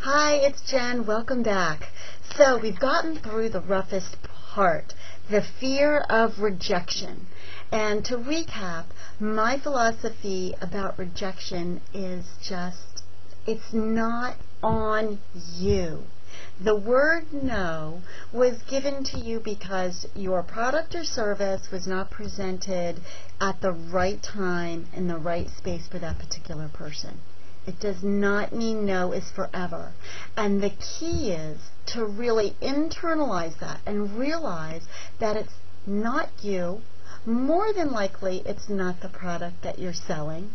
Hi, it's Jen. Welcome back. So we've gotten through the roughest part, the fear of rejection. And to recap, my philosophy about rejection is just, it's not on you. The word no was given to you because your product or service was not presented at the right time in the right space for that particular person. It does not mean no is forever. And the key is to really internalize that and realize that it's not you. More than likely, it's not the product that you're selling.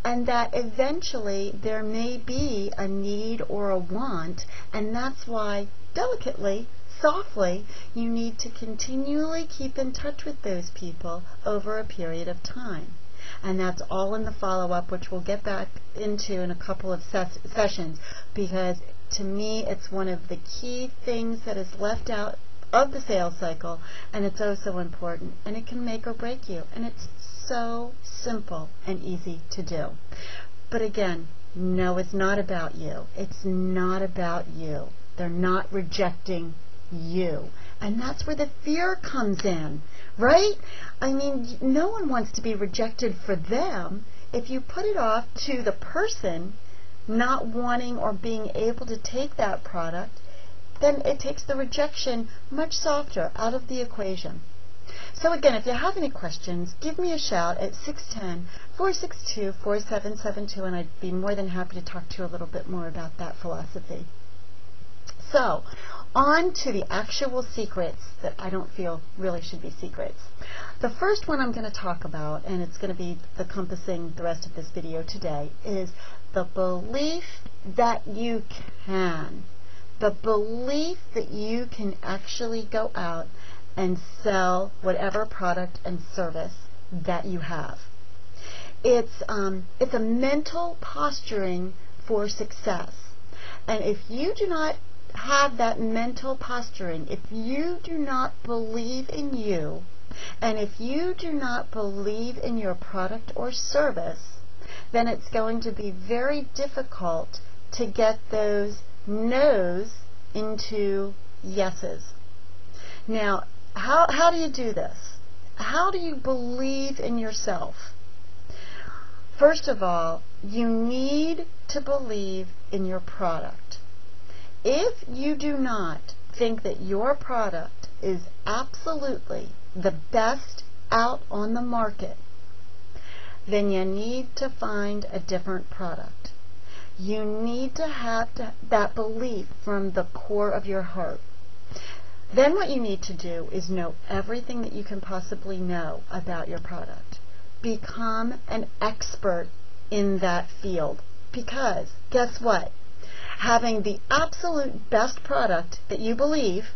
And that eventually there may be a need or a want, and that's why delicately, softly, you need to continually keep in touch with those people over a period of time. And that's all in the follow-up, which we'll get back into in a couple of sessions, because to me it's one of the key things that is left out of the sales cycle, and it's oh so important, and it can make or break you, and it's so simple and easy to do. But again, no, it's not about you. It's not about you. They're not rejecting you. And that's where the fear comes in, right? I mean, no one wants to be rejected for them. If you put it off to the person not wanting or being able to take that product, then it takes the rejection much softer out of the equation. So again, if you have any questions, give me a shout at 610-462-4772, and I'd be more than happy to talk to you a little bit more about that philosophy. So, on to the actual secrets that I don't feel really should be secrets. The first one I'm going to talk about, and it's going to be encompassing the rest of this video today, is the belief that you can. The belief that you can actually go out and sell whatever product and service that you have. It's a mental posturing for success. And if you do not have that mental posturing, if you do not believe in you, and if you do not believe in your product or service, then it's going to be very difficult to get those no's into yeses. Now, how do you do this? How do you believe in yourself? First of all, you need to believe in your product. If you do not think that your product is absolutely the best out on the market, then you need to find a different product. You need to have that belief from the core of your heart. Then what you need to do is know everything that you can possibly know about your product. Become an expert in that field. Because, guess what? Having the absolute best product that you believe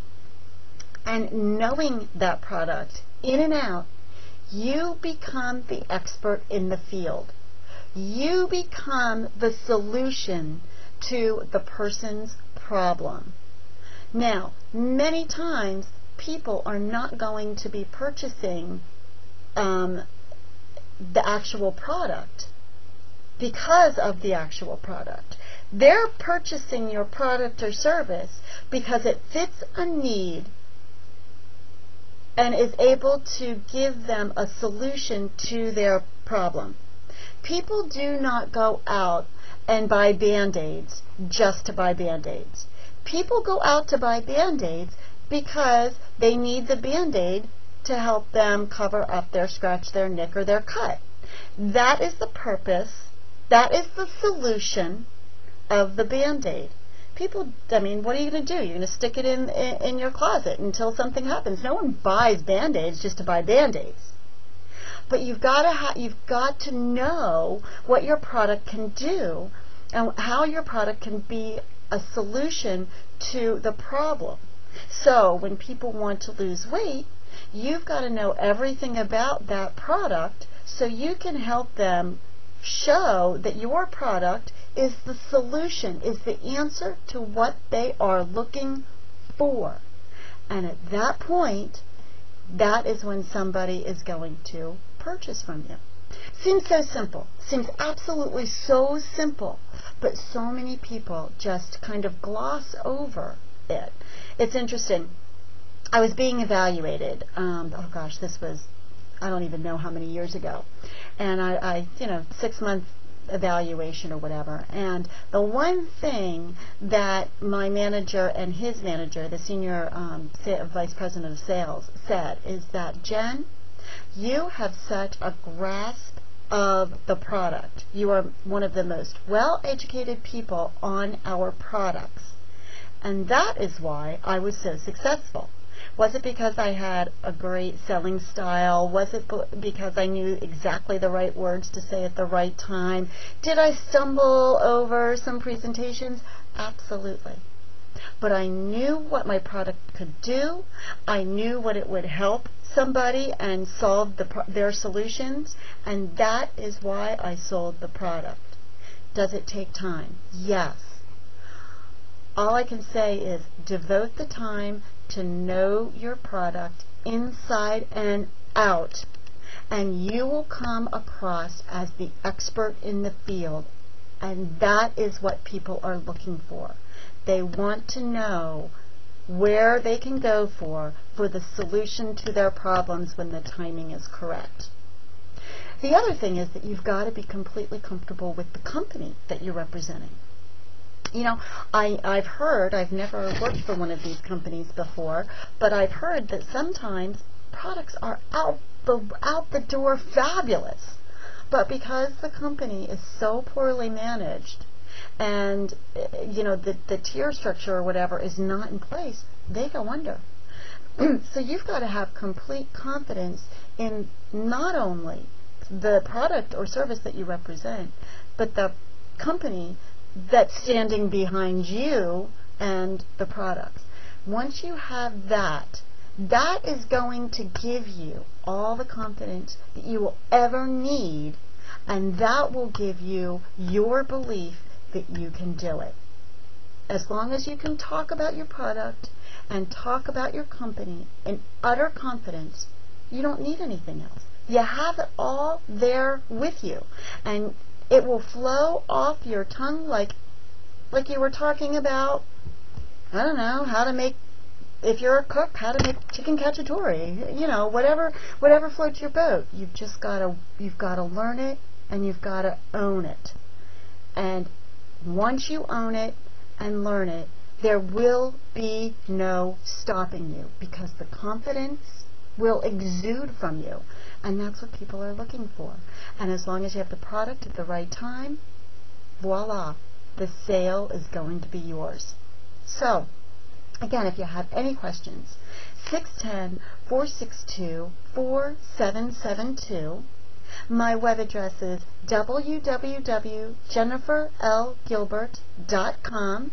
and knowing that product in and out, you become the expert in the field. You become the solution to the person's problem. Now, many times people are not going to be purchasing the actual product because of the actual product. They're purchasing your product or service because it fits a need and is able to give them a solution to their problem. People do not go out and buy Band-Aids just to buy Band-Aids. People go out to buy Band-Aids because they need the Band-Aid to help them cover up their scratch, their nick, or their cut. That is the purpose. That is the solution of the Band-Aid. People, I mean, what are you going to do? You're going to stick it in your closet until something happens. No one buys Band-Aids just to buy Band-Aids. But you've got to know what your product can do and how your product can be a solution to the problem. So when people want to lose weight, you've got to know everything about that product so you can help them show that your product is the solution, is the answer to what they are looking for. And at that point, that is when somebody is going to purchase from you. Seems so simple. Seems absolutely so simple. But so many people just kind of gloss over it. It's interesting. I was being evaluated. Oh gosh, this was, I don't even know how many years ago. And I 6-month evaluation or whatever. And the one thing that my manager and his manager, the senior vice president of sales, said is that, Jen, you have such a grasp of the product. You are one of the most well-educated people on our products. And that is why I was so successful. Was it because I had a great selling style? Was it because I knew exactly the right words to say at the right time? Did I stumble over some presentations? Absolutely. But I knew what my product could do. I knew what it would help somebody and solve their solutions, and that is why I sold the product. Does it take time? Yes. All I can say is devote the time to know your product inside and out, and you will come across as the expert in the field, and that is what people are looking for. They want to know where they can go for the solution to their problems when the timing is correct. The other thing is that you've got to be completely comfortable with the company that you're representing. You know, I've heard, I've never worked for one of these companies before, but I've heard that sometimes products are out the door fabulous, but because the company is so poorly managed and the tier structure or whatever is not in place, they go under. So you've got to have complete confidence in not only the product or service that you represent, but the company that's standing behind you and the products. Once you have that, that is going to give you all the confidence that you will ever need, and that will give you your belief that you can do it. As long as you can talk about your product and talk about your company in utter confidence, you don't need anything else. You have it all there with you, and it will flow off your tongue like you were talking about, I don't know, how to make, if you're a cook, how to make chicken cacciatore, whatever floats your boat. You've got to learn it, and you've got to own it. And once you own it and learn it, there will be no stopping you, because the confidence will exude from you, and that's what people are looking for. And as long as you have the product at the right time, voila, the sale is going to be yours. So, again, if you have any questions, 610-462-4772. My web address is www.jenniferlgilbert.com.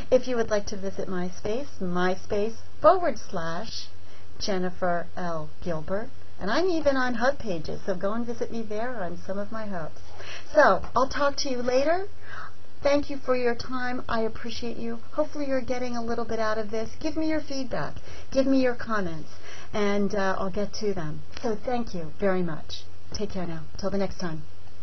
If you would like to visit MySpace/Jennifer L. Gilbert. And I'm even on hub pages, so go and visit me there on some of my hubs. So, I'll talk to you later. Thank you for your time. I appreciate you. Hopefully you're getting a little bit out of this. Give me your feedback. Give me your comments, and I'll get to them. So thank you very much. Take care now. Till the next time.